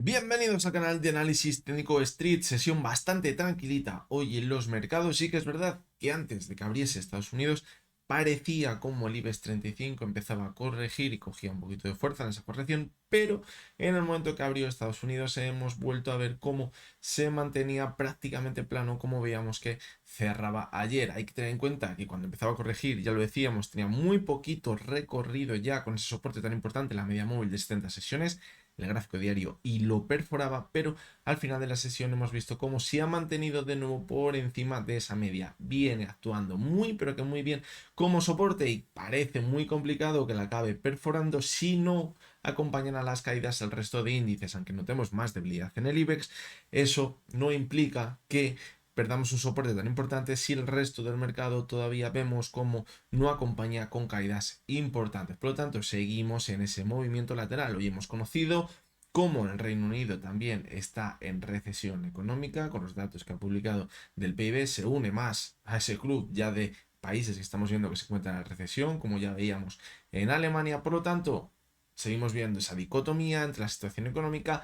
Bienvenidos al canal de análisis técnico Street, sesión bastante tranquilita. Hoy en los mercados sí que es verdad que antes de que abriese Estados Unidos parecía como el IBEX 35 empezaba a corregir y cogía un poquito de fuerza en esa corrección, pero en el momento que abrió Estados Unidos hemos vuelto a ver cómo se mantenía prácticamente plano, como veíamos que cerraba ayer. Hay que tener en cuenta que cuando empezaba a corregir, ya lo decíamos, tenía muy poquito recorrido ya con ese soporte tan importante, la media móvil de 70 sesiones, el gráfico diario, y lo perforaba, pero al final de la sesión hemos visto cómo se ha mantenido de nuevo por encima de esa media. Viene actuando muy pero que muy bien como soporte y parece muy complicado que la acabe perforando si no acompañan a las caídas el resto de índices. Aunque notemos más debilidad en el IBEX, eso no implica que perdamos un soporte tan importante si el resto del mercado todavía vemos como no acompaña con caídas importantes. Por lo tanto, seguimos en ese movimiento lateral. Hoy hemos conocido cómo el Reino Unido también está en recesión económica, con los datos que ha publicado del PIB, se une más a ese club ya de países que estamos viendo que se encuentran en recesión, como ya veíamos en Alemania. Por lo tanto, seguimos viendo esa dicotomía entre la situación económica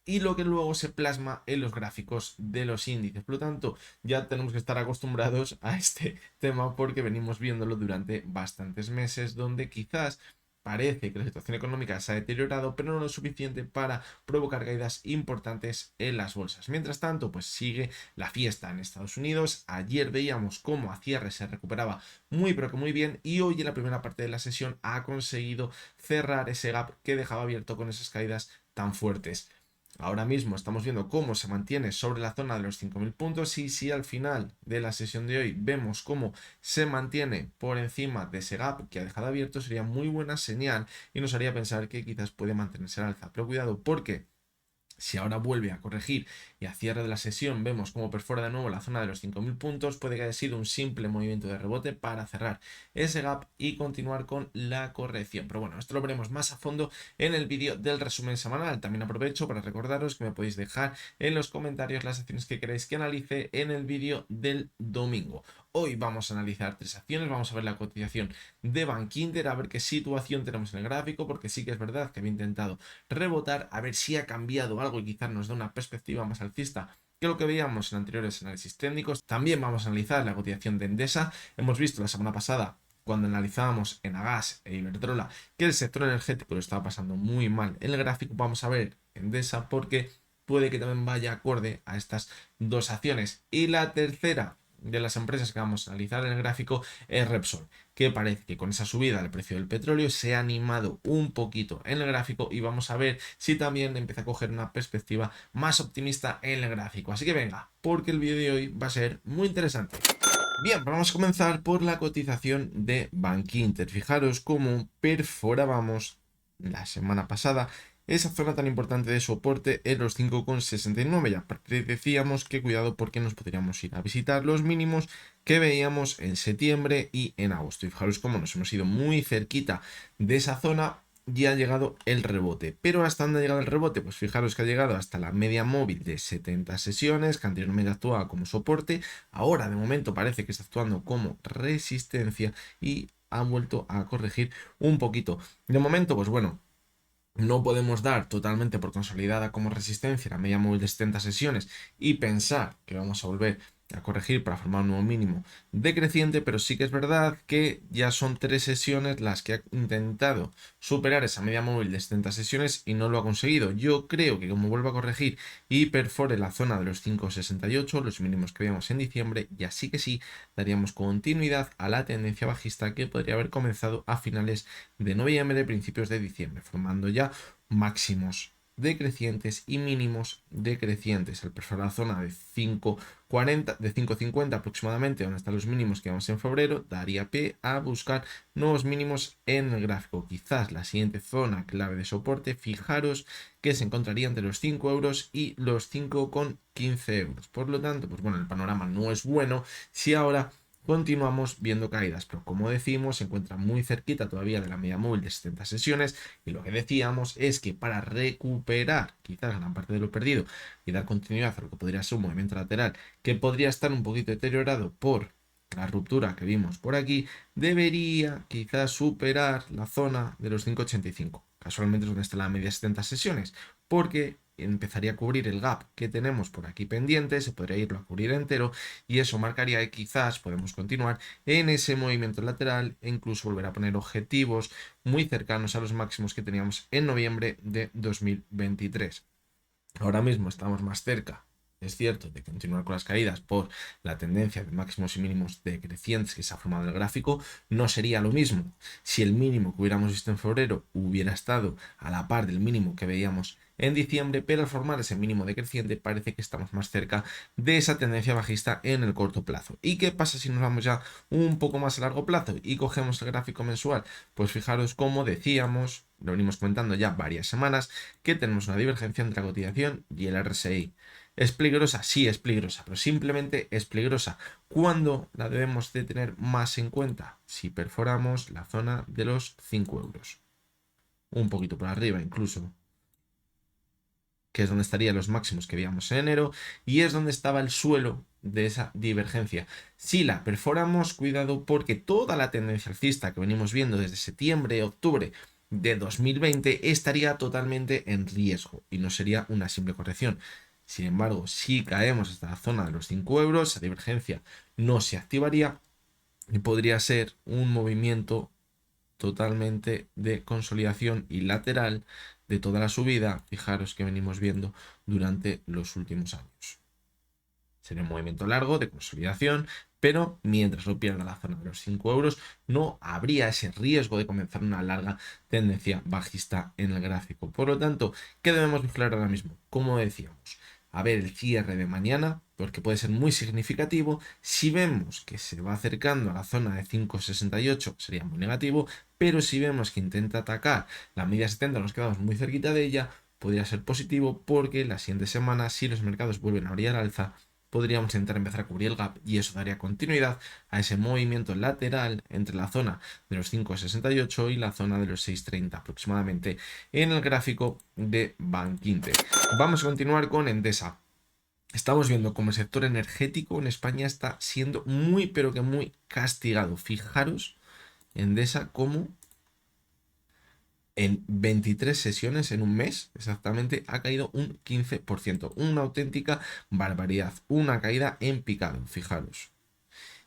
y lo que luego se plasma en los gráficos de los índices. Por lo tanto, ya tenemos que estar acostumbrados a este tema porque venimos viéndolo durante bastantes meses, donde quizás parece que la situación económica se ha deteriorado, pero no lo suficiente para provocar caídas importantes en las bolsas. Mientras tanto, pues sigue la fiesta en Estados Unidos. Ayer veíamos cómo a cierre se recuperaba muy pero que muy bien, y hoy en la primera parte de la sesión ha conseguido cerrar ese gap que dejaba abierto con esas caídas tan fuertes. Ahora mismo estamos viendo cómo se mantiene sobre la zona de los 5.000 puntos, y si al final de la sesión de hoy vemos cómo se mantiene por encima de ese gap que ha dejado abierto, sería muy buena señal y nos haría pensar que quizás puede mantenerse al alza. Pero cuidado, porque si ahora vuelve a corregir y a cierre de la sesión vemos cómo perfora de nuevo la zona de los 5.000 puntos, puede que haya sido un simple movimiento de rebote para cerrar ese gap y continuar con la corrección. Pero bueno, esto lo veremos más a fondo en el vídeo del resumen semanal. También aprovecho para recordaros que me podéis dejar en los comentarios las acciones que queréis que analice en el vídeo del domingo. Hoy vamos a analizar tres acciones, vamos a ver la cotización de Bankinter, a ver qué situación tenemos en el gráfico, porque sí que es verdad que había intentado rebotar, a ver si ha cambiado algo y quizás nos da una perspectiva más alcista que lo que veíamos en anteriores análisis técnicos. También vamos a analizar la cotización de Endesa. Hemos visto la semana pasada, cuando analizábamos Enagas e Iberdrola, que el sector energético lo estaba pasando muy mal en el gráfico. Vamos a ver Endesa porque puede que también vaya acorde a estas dos acciones. Y la tercera de las empresas que vamos a analizar en el gráfico es Repsol, que parece que con esa subida del precio del petróleo se ha animado un poquito en el gráfico, y vamos a ver si también empieza a coger una perspectiva más optimista en el gráfico. Así que venga, porque el vídeo de hoy va a ser muy interesante. Bien, vamos a comenzar por la cotización de Bankinter. Fijaros cómo perforábamos la semana pasada esa zona tan importante de soporte en los 5,69. Ya decíamos que cuidado porque nos podríamos ir a visitar los mínimos que veíamos en septiembre y en agosto. Y fijaros cómo nos hemos ido muy cerquita de esa zona y ha llegado el rebote. Pero ¿hasta dónde ha llegado el rebote? Pues fijaros que ha llegado hasta la media móvil de 70 sesiones, que anteriormente actuaba como soporte. Ahora de momento parece que está actuando como resistencia y ha vuelto a corregir un poquito. De momento, pues bueno, no podemos dar totalmente por consolidada como resistencia la media móvil de 70 sesiones y pensar que vamos a volver a corregir para formar un nuevo mínimo decreciente, pero sí que es verdad que ya son 3 sesiones las que ha intentado superar esa media móvil de 70 sesiones y no lo ha conseguido. Yo creo que como vuelva a corregir y perfore la zona de los 5,68, los mínimos que veíamos en diciembre, ya sí que sí daríamos continuidad a la tendencia bajista que podría haber comenzado a finales de noviembre, principios de diciembre, formando ya máximos decrecientes y mínimos decrecientes. Al perforar la zona de 5,40, de 5,50 aproximadamente, donde están los mínimos que vamos en febrero, daría pie a buscar nuevos mínimos en el gráfico. Quizás la siguiente zona clave de soporte, fijaros que se encontraría entre los 5 euros y los 5,15 euros. Por lo tanto, pues bueno, el panorama no es bueno si ahora continuamos viendo caídas, pero como decimos, se encuentra muy cerquita todavía de la media móvil de 70 sesiones, y lo que decíamos es que para recuperar quizás gran parte de lo perdido y dar continuidad a lo que podría ser un movimiento lateral que podría estar un poquito deteriorado por la ruptura que vimos por aquí, debería quizás superar la zona de los 5,85. Casualmente es donde está la media de 70 sesiones, porque empezaría a cubrir el gap que tenemos por aquí pendiente, se podría irlo a cubrir entero y eso marcaría que quizás podemos continuar en ese movimiento lateral e incluso volver a poner objetivos muy cercanos a los máximos que teníamos en noviembre de 2023. Ahora mismo estamos más cerca, es cierto, de continuar con las caídas por la tendencia de máximos y mínimos decrecientes que se ha formado en el gráfico. No sería lo mismo si el mínimo que hubiéramos visto en febrero hubiera estado a la par del mínimo que veíamos en diciembre, pero al formar ese mínimo decreciente parece que estamos más cerca de esa tendencia bajista en el corto plazo. ¿Y qué pasa si nos vamos ya un poco más a largo plazo y cogemos el gráfico mensual? Pues fijaros, como decíamos, lo venimos comentando ya varias semanas, que tenemos una divergencia entre la cotización y el RSI. ¿Es peligrosa? Sí, es peligrosa, pero simplemente es peligrosa. ¿Cuándo la debemos de tener más en cuenta? Si perforamos la zona de los 5 euros. Un poquito por arriba incluso, que es donde estarían los máximos que veíamos en enero y es donde estaba el suelo de esa divergencia. Si la perforamos, cuidado, porque toda la tendencia alcista que venimos viendo desde septiembre, octubre de 2020 estaría totalmente en riesgo y no sería una simple corrección. Sin embargo, si caemos hasta la zona de los 5 euros, esa divergencia no se activaría y podría ser un movimiento totalmente de consolidación y lateral de toda la subida, fijaros que venimos viendo durante los últimos años. Sería un movimiento largo de consolidación, pero mientras no pierda la zona de los 5 euros, no habría ese riesgo de comenzar una larga tendencia bajista en el gráfico. Por lo tanto, ¿qué debemos vigilar ahora mismo? Como decíamos, a ver el cierre de mañana, porque puede ser muy significativo. Si vemos que se va acercando a la zona de 5,68, sería muy negativo, pero si vemos que intenta atacar la media 70, nos quedamos muy cerquita de ella, podría ser positivo porque la siguiente semana, si los mercados vuelven a abrir al alza, podríamos intentar empezar a cubrir el gap y eso daría continuidad a ese movimiento lateral entre la zona de los 5,68 y la zona de los 6,30 aproximadamente en el gráfico de Bankinter. Vamos a continuar con Endesa. Estamos viendo como el sector energético en España está siendo muy, pero que muy castigado. Fijaros, Endesa, como en 23 sesiones en un mes, exactamente, ha caído un 15%. Una auténtica barbaridad. Una caída en picado, fijaros.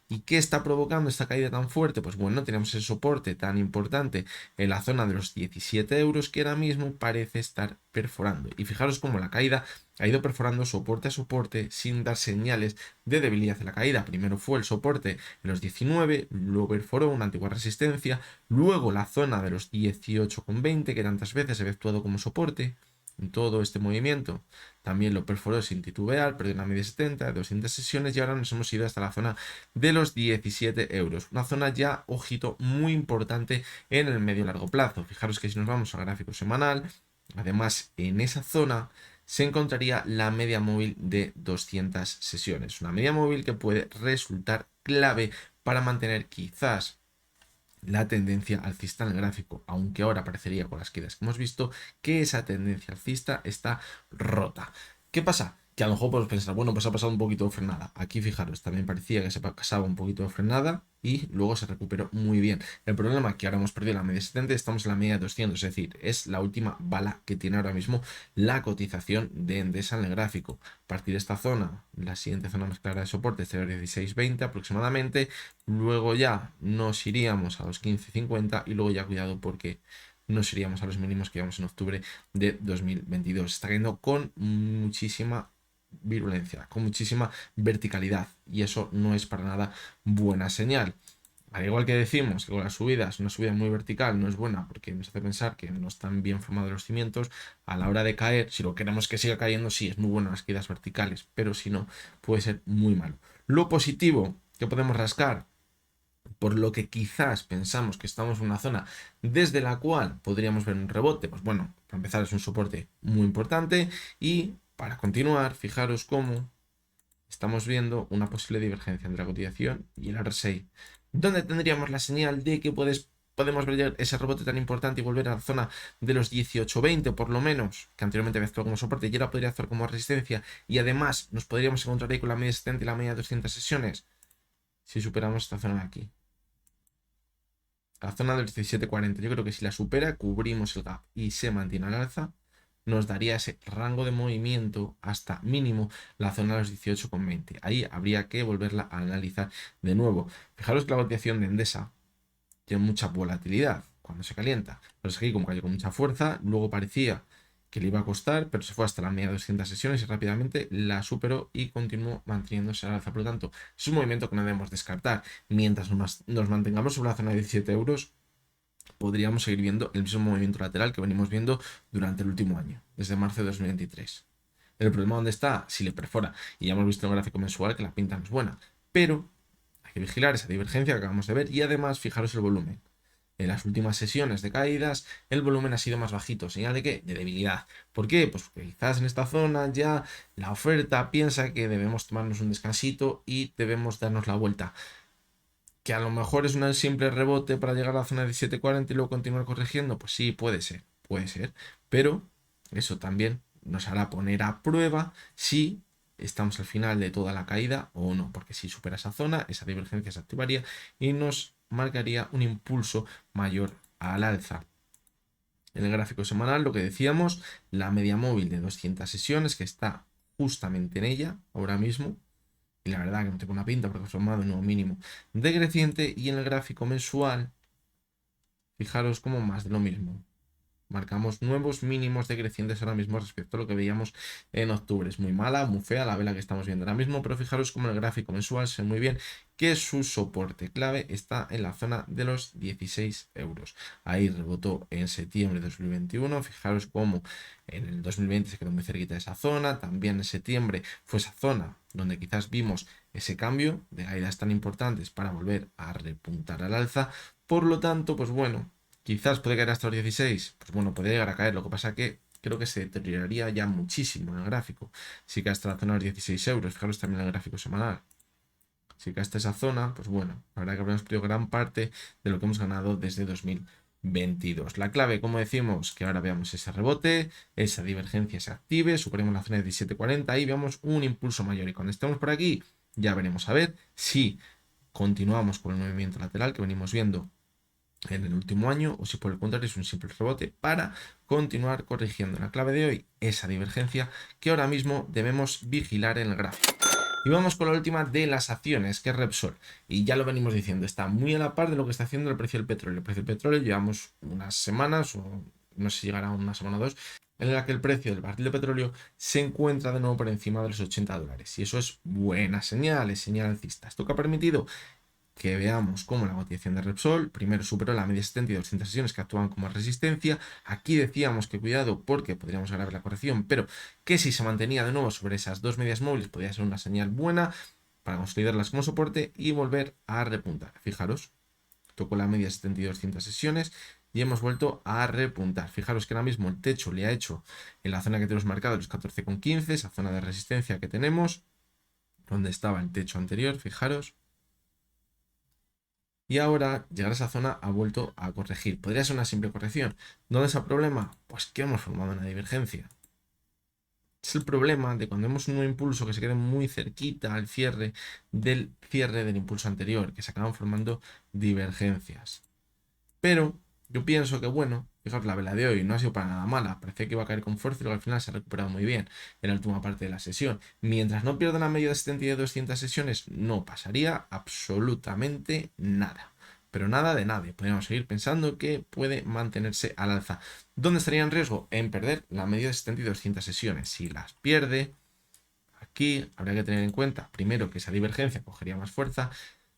¿Y qué está provocando esta caída tan fuerte? Pues bueno, tenemos el soporte tan importante en la zona de los 17 euros que ahora mismo parece estar perforando. Y fijaros cómo la caída ha ido perforando soporte a soporte sin dar señales de debilidad en la caída. Primero fue el soporte en los 19, luego perforó una antigua resistencia, luego la zona de los 18,20 que tantas veces había actuado como soporte en todo este movimiento. También lo perforó sin titubear, perdió una media 70, 200 sesiones y ahora nos hemos ido hasta la zona de los 17 euros. Una zona ya, ojito, muy importante en el medio largo plazo. Fijaros que si nos vamos al gráfico semanal, además en esa zona se encontraría la media móvil de 200 sesiones. Una media móvil que puede resultar clave para mantener quizás la tendencia alcista en el gráfico, aunque ahora parecería con las caídas que hemos visto que esa tendencia alcista está rota. ¿Qué pasa? Que a lo mejor podemos pensar, bueno, pues ha pasado un poquito de frenada. Aquí fijaros, también parecía que se pasaba un poquito de frenada y luego se recuperó muy bien. El problema es que ahora hemos perdido la media 70 y estamos en la media de 200, es decir, es la última bala que tiene ahora mismo la cotización de Endesa en el gráfico. A partir de esta zona, la siguiente zona más clara de soporte es el 16,20 aproximadamente, luego ya nos iríamos a los 15,50 y luego ya cuidado porque nos iríamos a los mínimos que llevamos en octubre de 2022. Está cayendo con muchísima virulencia, con muchísima verticalidad y eso no es para nada buena señal. Al igual que decimos que con las subidas, una subida muy vertical no es buena porque nos hace pensar que no están bien formados los cimientos, a la hora de caer, si lo queremos que siga cayendo, sí, es muy bueno las caídas verticales, pero si no, puede ser muy malo. Lo positivo que podemos rascar, por lo que quizás pensamos que estamos en una zona desde la cual podríamos ver un rebote, pues bueno, para empezar es un soporte muy importante y para continuar, fijaros cómo estamos viendo una posible divergencia entre la cotización y el RSI, donde tendríamos la señal de que podemos ver ese rebote tan importante y volver a la zona de los 18,20 por lo menos, que anteriormente había actuado como soporte y ahora podría actuar como resistencia y además nos podríamos encontrar ahí con la media 70 y la media de 200 sesiones si superamos esta zona de aquí. La zona del 17,40. Yo creo que si la supera, cubrimos el gap y se mantiene al alza. nos daría ese rango de movimiento hasta mínimo la zona de los 18,20. Ahí habría que volverla a analizar de nuevo. Fijaros que la cotización de Endesa tiene mucha volatilidad cuando se calienta. Pero es que aquí, como cayó con mucha fuerza, luego parecía que le iba a costar, pero se fue hasta la media de 200 sesiones y rápidamente la superó y continuó manteniéndose al alza. Por lo tanto, es un movimiento que no debemos descartar. Mientras nos mantengamos sobre la zona de 17 euros, podríamos seguir viendo el mismo movimiento lateral que venimos viendo durante el último año, desde marzo de 2023. El problema dónde está, si le perfora, y ya hemos visto en el gráfico mensual que la pinta no es buena, pero hay que vigilar esa divergencia que acabamos de ver y además fijaros el volumen. En las últimas sesiones de caídas, el volumen ha sido más bajito. ¿Señal de qué? De debilidad. ¿Por qué? Pues porque quizás en esta zona ya la oferta piensa que debemos tomarnos un descansito y debemos darnos la vuelta. Que a lo mejor es un simple rebote para llegar a la zona de 17.40 y luego continuar corrigiendo. Pues sí, puede ser, puede ser. Pero eso también nos hará poner a prueba si estamos al final de toda la caída o no. Porque si supera esa zona, esa divergencia se activaría y nos marcaría un impulso mayor al alza. En el gráfico semanal, lo que decíamos, la media móvil de 200 sesiones que está justamente en ella ahora mismo. Y la verdad que no tengo una pinta porque ha formado un nuevo mínimo decreciente. Y en el gráfico mensual, fijaros como más de lo mismo. Marcamos nuevos mínimos decrecientes ahora mismo respecto a lo que veíamos en octubre. Es muy mala, muy fea la vela que estamos viendo ahora mismo, pero fijaros como en el gráfico mensual se ve muy bien que su soporte clave está en la zona de los 16 euros. Ahí rebotó en septiembre de 2021. Fijaros cómo en el 2020 se quedó muy cerquita de esa zona. También en septiembre fue esa zona donde quizás vimos ese cambio de caídas tan importantes para volver a repuntar al alza. Por lo tanto, pues bueno, quizás puede caer hasta los 16. Pues bueno, puede llegar a caer. Lo que pasa que creo que se deterioraría ya muchísimo en el gráfico. Si cae hasta la zona de los 16 euros, fijaros también en el gráfico semanal. Si cae hasta esa zona, pues bueno, la verdad que habremos perdido gran parte de lo que hemos ganado desde 2022. La clave, como decimos, que ahora veamos ese rebote, esa divergencia se active, superemos la zona de 17.40 y veamos un impulso mayor. Y cuando estemos por aquí, ya veremos a ver si continuamos con el movimiento lateral que venimos viendo en el último año o si por el contrario es un simple rebote para continuar corrigiendo. La clave de hoy, esa divergencia que ahora mismo debemos vigilar en el gráfico. Y vamos con la última de las acciones, que es Repsol. Y ya lo venimos diciendo, está muy a la par de lo que está haciendo el precio del petróleo. El precio del petróleo llevamos unas semanas, o no sé si llegará una semana o dos, en la que el precio del barril de petróleo se encuentra de nuevo por encima de los $80. Y eso es buena señal, es señal alcista. ¿Esto que ha permitido? Que veamos cómo la cotización de Repsol primero superó la media 70 y 200 sesiones que actúan como resistencia. Aquí decíamos que cuidado porque podríamos agravar la corrección, pero que si se mantenía de nuevo sobre esas dos medias móviles podría ser una señal buena para consolidarlas como soporte y volver a repuntar. Fijaros, tocó la media 70 y 200 sesiones y hemos vuelto a repuntar. Fijaros que ahora mismo el techo le ha hecho en la zona que tenemos marcada los 14,15, esa zona de resistencia que tenemos, donde estaba el techo anterior, fijaros. Y ahora llegar a esa zona ha vuelto a corregir. Podría ser una simple corrección. ¿Dónde está el problema? Pues que hemos formado una divergencia. Es el problema de cuando vemos un nuevo impulso que se quede muy cerquita al cierre del impulso anterior, que se acaban formando divergencias. Pero yo pienso que, bueno, fijaos, la vela de hoy no ha sido para nada mala. Parecía que iba a caer con fuerza y luego al final se ha recuperado muy bien en la última parte de la sesión. Mientras no pierdan la media de 70 y de 200 sesiones, no pasaría absolutamente nada. Pero nada de nadie. Podríamos seguir pensando que puede mantenerse al alza. ¿Dónde estaría en riesgo? En perder la media de 70 y 200 sesiones. Si las pierde, aquí habría que tener en cuenta, primero, que esa divergencia cogería más fuerza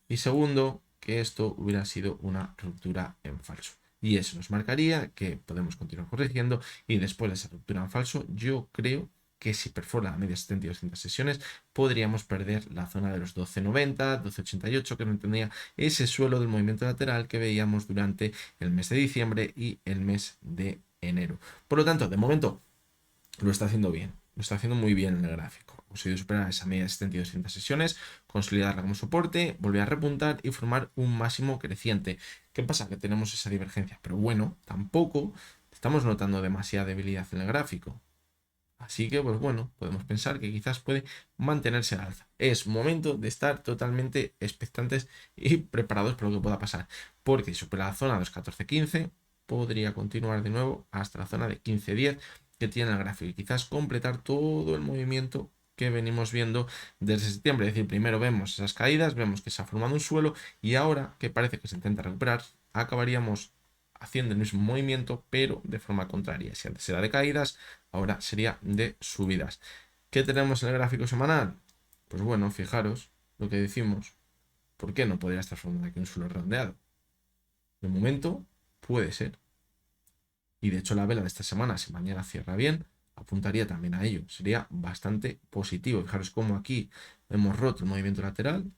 y segundo, que esto hubiera sido una ruptura en falso. Y eso nos marcaría que podemos continuar corrigiendo y después de esa ruptura en falso, yo creo que si perfora la media 70 y 200 sesiones, podríamos perder la zona de los 12.90, 12.88, que no tendría ese suelo del movimiento lateral que veíamos durante el mes de diciembre y el mes de enero. Por lo tanto, de momento, lo está haciendo bien, lo está haciendo muy bien en el gráfico. Ha conseguido superar esa media de 70 y 200 sesiones, consolidarla como soporte, volver a repuntar y formar un máximo creciente. ¿Qué pasa? Que tenemos esa divergencia, pero bueno, tampoco estamos notando demasiada debilidad en el gráfico. Así que, pues bueno, podemos pensar que quizás puede mantenerse al alza. Es momento de estar totalmente expectantes y preparados para lo que pueda pasar. Porque si supera la zona de los 14.15, podría continuar de nuevo hasta la zona de 15.10 que tiene el gráfico y quizás completar todo el movimiento que venimos viendo desde septiembre. Es decir, primero vemos esas caídas, vemos que se ha formado un suelo y ahora que parece que se intenta recuperar, acabaríamos haciendo el mismo movimiento pero de forma contraria. Si antes era de caídas, ahora sería de subidas. ¿Qué tenemos en el gráfico semanal? Pues bueno, fijaros lo que decimos. ¿Por qué no podría estar formando aquí un suelo redondeado? De momento puede ser. Y de hecho la vela de esta semana, si mañana cierra bien, apuntaría también a ello. Sería bastante positivo. Fijaros cómo aquí hemos roto el movimiento lateral.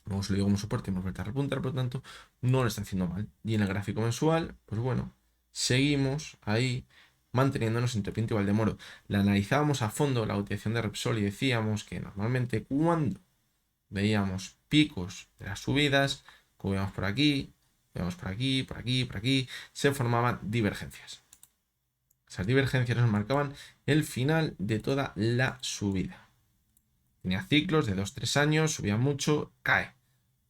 Luego se lo digo como soporte y hemos vuelto a repuntar, por lo tanto, no lo está haciendo mal. Y en el gráfico mensual, pues bueno, seguimos ahí manteniéndonos entre Pinto y Valdemoro. La analizábamos a fondo, la utilización de Repsol, y decíamos que normalmente cuando veíamos picos de las subidas, como veíamos por aquí, veíamos por aquí, por aquí, por aquí, se formaban divergencias. Esas divergencias nos marcaban el final de toda la subida. Tenía ciclos de 2-3 años, subía mucho, cae.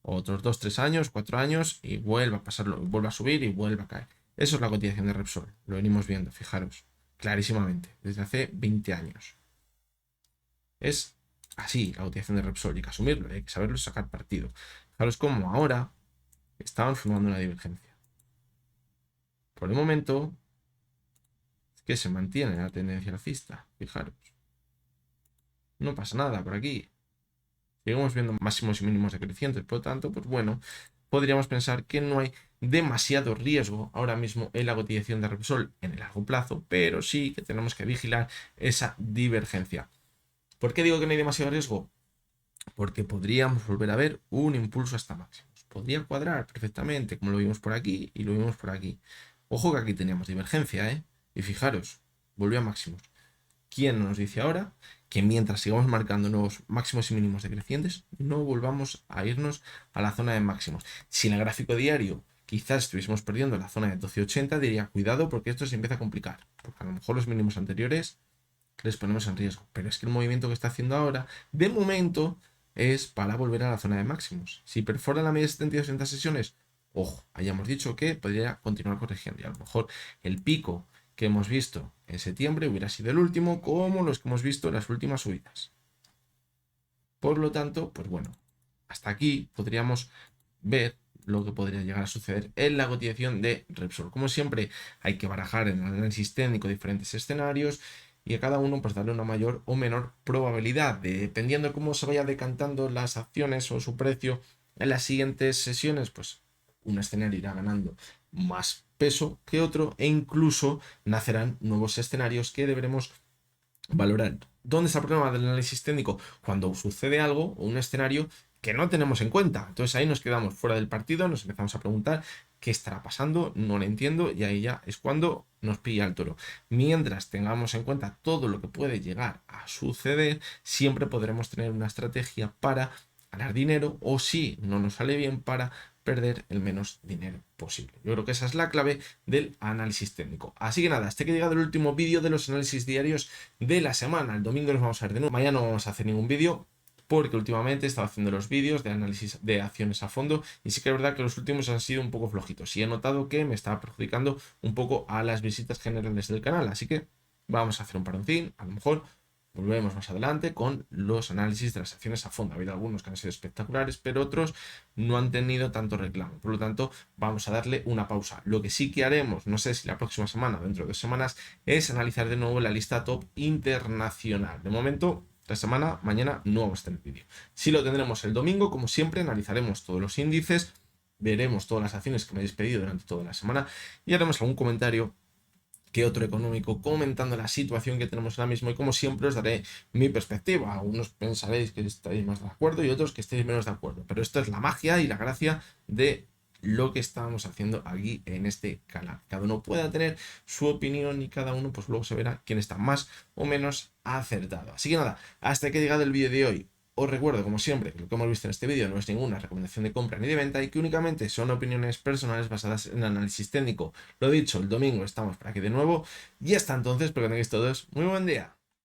Otros 2-3 años, 4 años y vuelve a pasarlo, vuelve a subir y vuelve a caer. Eso es la cotización de Repsol. Lo venimos viendo, fijaros, clarísimamente, desde hace 20 años. Es así la cotización de Repsol y hay que asumirlo, hay que saberlo sacar partido. Fijaros cómo ahora estaban formando una divergencia. Por el momento, es que se mantiene la tendencia alcista, fijaros. No pasa nada por aquí. Seguimos viendo máximos y mínimos decrecientes, por lo tanto, pues bueno, podríamos pensar que no hay demasiado riesgo ahora mismo en la cotización de Repsol en el largo plazo, pero sí que tenemos que vigilar esa divergencia. ¿Por qué digo que no hay demasiado riesgo? Porque podríamos volver a ver un impulso hasta máximos. Podría cuadrar perfectamente, como lo vimos por aquí y lo vimos por aquí. Ojo que aquí teníamos divergencia, ¿eh? Y fijaros, volvió a máximos. ¿Quién nos dice ahora que mientras sigamos marcando nuevos máximos y mínimos decrecientes, no volvamos a irnos a la zona de máximos? Si en el gráfico diario quizás estuviésemos perdiendo la zona de 12,80, diría cuidado porque esto se empieza a complicar, porque a lo mejor los mínimos anteriores les ponemos en riesgo, pero es que el movimiento que está haciendo ahora, de momento, es para volver a la zona de máximos. Si perfora la media de 72 sesiones, ojo, hayamos dicho que podría continuar corrigiendo y a lo mejor el pico que hemos visto en septiembre hubiera sido el último, como los que hemos visto en las últimas subidas. Por lo tanto, pues bueno, hasta aquí podríamos ver lo que podría llegar a suceder en la cotización de Repsol. Como siempre, hay que barajar en el análisis técnico diferentes escenarios y a cada uno pues darle una mayor o menor probabilidad, dependiendo de cómo se vaya decantando las acciones o su precio en las siguientes sesiones, pues un escenario irá ganando más peso que otro e incluso nacerán nuevos escenarios que deberemos valorar. ¿Dónde está el problema del análisis técnico? Cuando sucede algo o un escenario que no tenemos en cuenta. Entonces ahí nos quedamos fuera del partido, nos empezamos a preguntar qué estará pasando, no lo entiendo y ahí ya es cuando nos pilla el toro. Mientras tengamos en cuenta todo lo que puede llegar a suceder, siempre podremos tener una estrategia para ganar dinero o si no nos sale bien para perder el menos dinero posible. Yo creo que esa es la clave del análisis técnico. Así que nada, hasta que ha llegado el último vídeo de los análisis diarios de la semana. El domingo nos vamos a ver de nuevo. Mañana no vamos a hacer ningún vídeo porque últimamente he estado haciendo los vídeos de análisis de acciones a fondo y sí que es verdad que los últimos han sido un poco flojitos y he notado que me estaba perjudicando un poco a las visitas generales del canal. Así que vamos a hacer un paroncín, a lo mejor volvemos más adelante con los análisis de las acciones a fondo. Ha habido algunos que han sido espectaculares, pero otros no han tenido tanto reclamo. Por lo tanto, vamos a darle una pausa. Lo que sí que haremos, no sé si la próxima semana o dentro de 2 semanas, es analizar de nuevo la lista top internacional. De momento, esta semana, mañana no vamos a tener vídeo. Sí lo tendremos el domingo, como siempre, analizaremos todos los índices, veremos todas las acciones que me he despedido durante toda la semana y haremos algún comentario que otro económico comentando la situación que tenemos ahora mismo y como siempre os daré mi perspectiva. Algunos pensaréis que estáis más de acuerdo y otros que estéis menos de acuerdo, pero esto es la magia y la gracia de lo que estamos haciendo aquí en este canal. Cada uno pueda tener su opinión y cada uno pues luego se verá quién está más o menos acertado. Así que nada, hasta que ha llegado el vídeo de hoy. Os recuerdo, como siempre, que lo que hemos visto en este vídeo no es ninguna recomendación de compra ni de venta y que únicamente son opiniones personales basadas en análisis técnico. Lo dicho, el domingo estamos por aquí de nuevo y hasta entonces, espero que tengáis todos muy buen día.